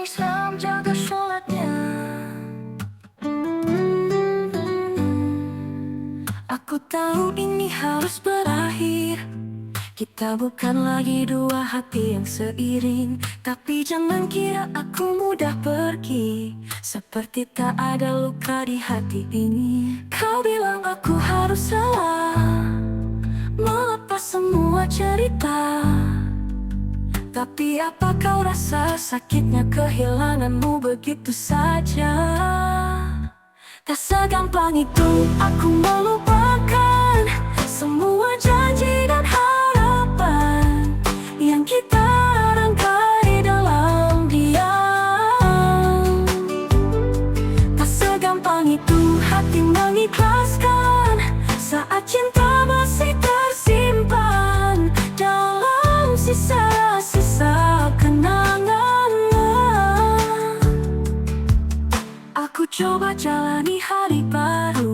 Islam jaga sholatnya. Aku tahu ini harus berakhir. Kita bukan lagi dua hati yang seiring. Tapi jangan kira aku mudah pergi, seperti tak ada luka di hati ini. Kau bilang aku harus salah, melepas semua cerita. Tapi apa kau rasa sakitnya kehilanganmu begitu saja? Tak segampang itu aku melupakan semua janji dan harapan yang kita rangkai dalam diam. Tak segampang itu hati mengikhlaskan saat cinta masih tersimpan dalam sisa-sisa kenangan. Aku coba jalani hari baru,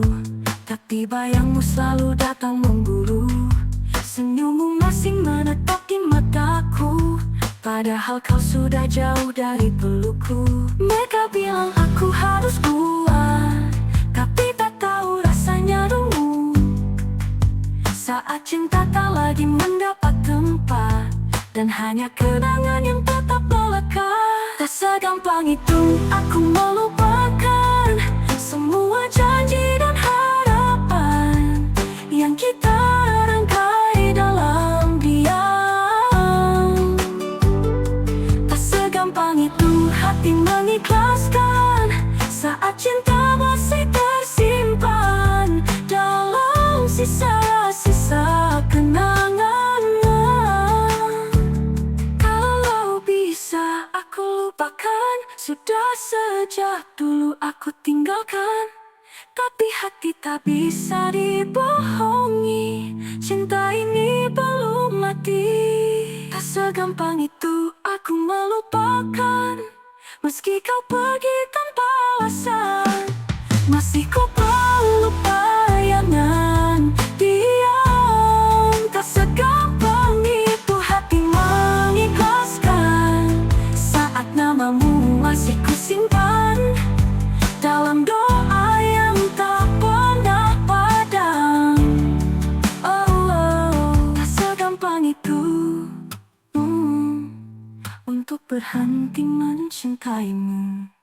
tapi bayangmu selalu datang memburu. Senyummu masih menetap di mataku, padahal kau sudah jauh dari pelukku. Mereka bilang aku harus kuat, tapi tak tahu rasanya rungu saat cinta tak lagi mendapat tempat, dan hanya kenangan yang tetap melekat. Tak segampang itu aku melupakan semua janji dan harapan yang kita rangkai dalam diam. Tak segampang itu hati mengikhlaskan saat cinta masih tersimpan dalam sisa-sisa kenangan. Kalau bisa aku lupakan, sudah sejak dulu aku tinggalkan. Tapi hati tak bisa dibohongi, cinta ini belum mati. Tak segampang itu aku melupakan, meski kau pergi tanpa alasan. Masih ku peluk bayangan diam. Tak segampang itu hati mengikhlaskan saat namamu masih ku simpan dalam doa yang tak pernah padam. Tak segampang itu untuk berhenti mencintaimu.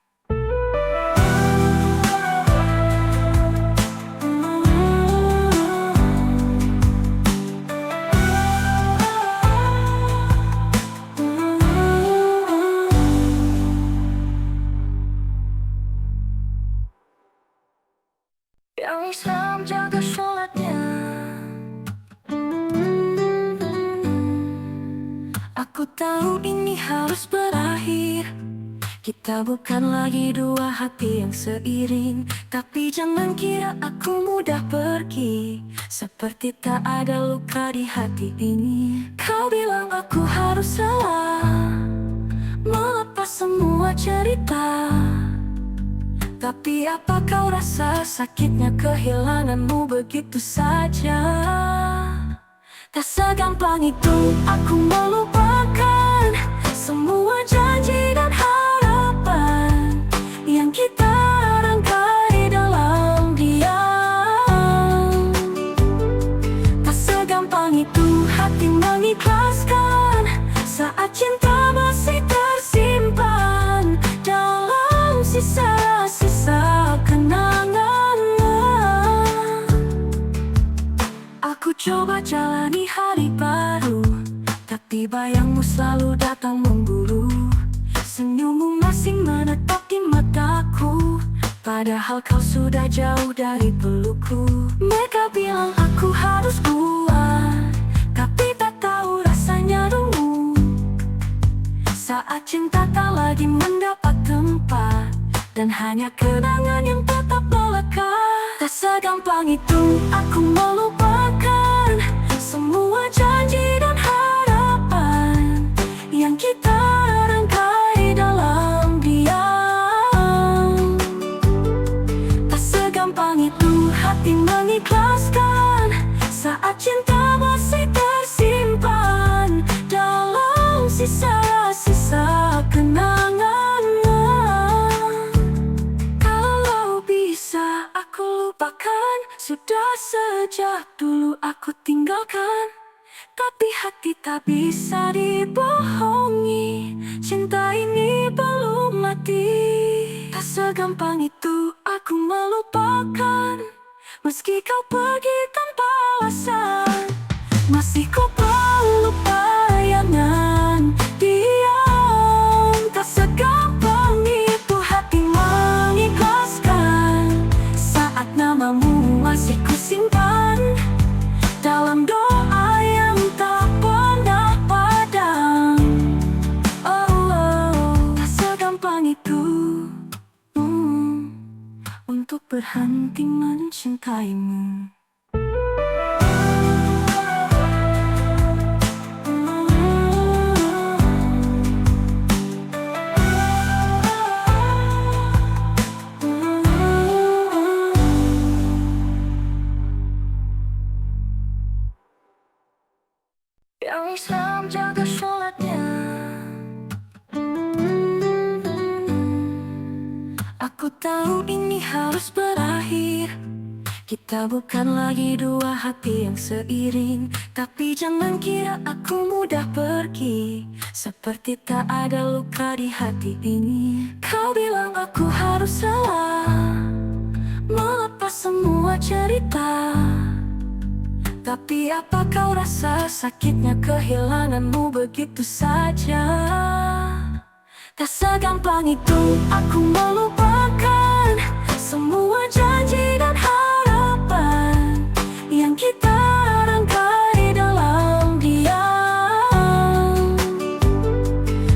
Yang Islam jaga sholatnya. Aku tahu ini harus berakhir. Kita bukan lagi dua hati yang seiring. Tapi jangan kira aku mudah pergi, seperti tak ada luka di hati ini. Kau bilang aku harus salah, melepas semua cerita. Tapi apa kau rasa sakitnya kehilanganmu begitu saja? Tak segampang itu aku melupakan semua janji dan harapan yang kita rangkai dalam diam. Tak segampang itu hati mengikhlaskan saat cinta masih tersimpan dalam sisa-sisa kenangan. Aku coba jalani hari baru, tapi bayangmu selalu datang memburu. Senyummu masih menetap di mataku, padahal kau sudah jauh dari pelukku. Mereka bilang aku harus kuat, tapi tak tahu rasanya rungu saat cinta tak lagi mendapat tempat, dan hanya kenangan yang tetap melekat. Tak segampang itu aku melupakan semua janji dan harapan yang kita rangkai dalam diam. Tak segampang itu hati mengikhlaskan saat cinta masih tersimpan dalam sisa-sisa kenangan. sejak dulu aku tinggalkan, tapi hati tak bisa dibohongi. Cinta ini belum mati. Tak segampang itu aku melupakan, meski kau pergi tanpa alasan. Masih ku peluk bayangan diam. Tak segampang itu hati mengikhlaskan, saat namamu masih ku simpan dalam doa yang tak pernah padam. Tak segampang itu untuk berhenti mencintaimu. Yang Islam jaga sholatnya. Aku tahu ini harus berakhir. Kita bukan lagi dua hati yang seiring. Tapi jangan kira aku mudah pergi, seperti tak ada luka di hati ini. Kau bilang aku harus salah, melepas semua cerita. Tapi apa kau rasa sakitnya kehilanganmu begitu saja? Tak segampang itu aku melupakan semua janji dan harapan yang kita rangkai dalam diam.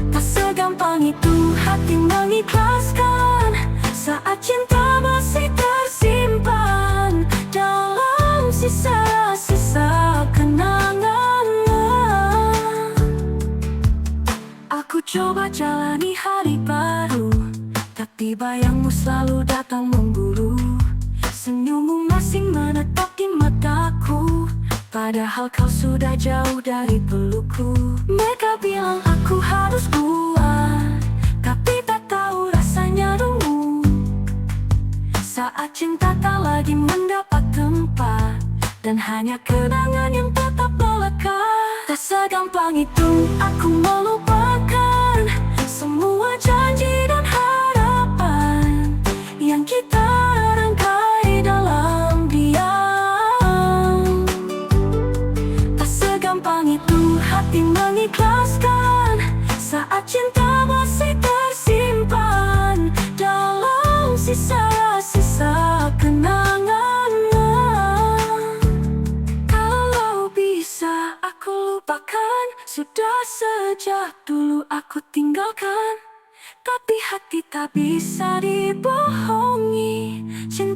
Tak segampang itu hati mengikhlaskan, saat cinta masih tersimpan dalam sisa-sisa kenangan. Aku coba jalani hari baru, tapi bayangmu selalu datang memburu. Senyummu masih menetap di mataku, padahal kau sudah jauh dari pelukku. Mereka bilang aku harus kuat, tapi tak tahu rasanya rungu saat cinta tak lagi mendapat tempat, dan hanya kenangan yang tetap melekat. Tak segampang itu aku melupakan semua janji dan harapan yang kita rangkai dalam diam. Tak segampang itu hati mengikhlaskan, saat cinta masih tersimpan dalam sisa-sisa kenangan. Sudah sejak dulu aku tinggalkan, tapi hati tak bisa dibohongi. Cinta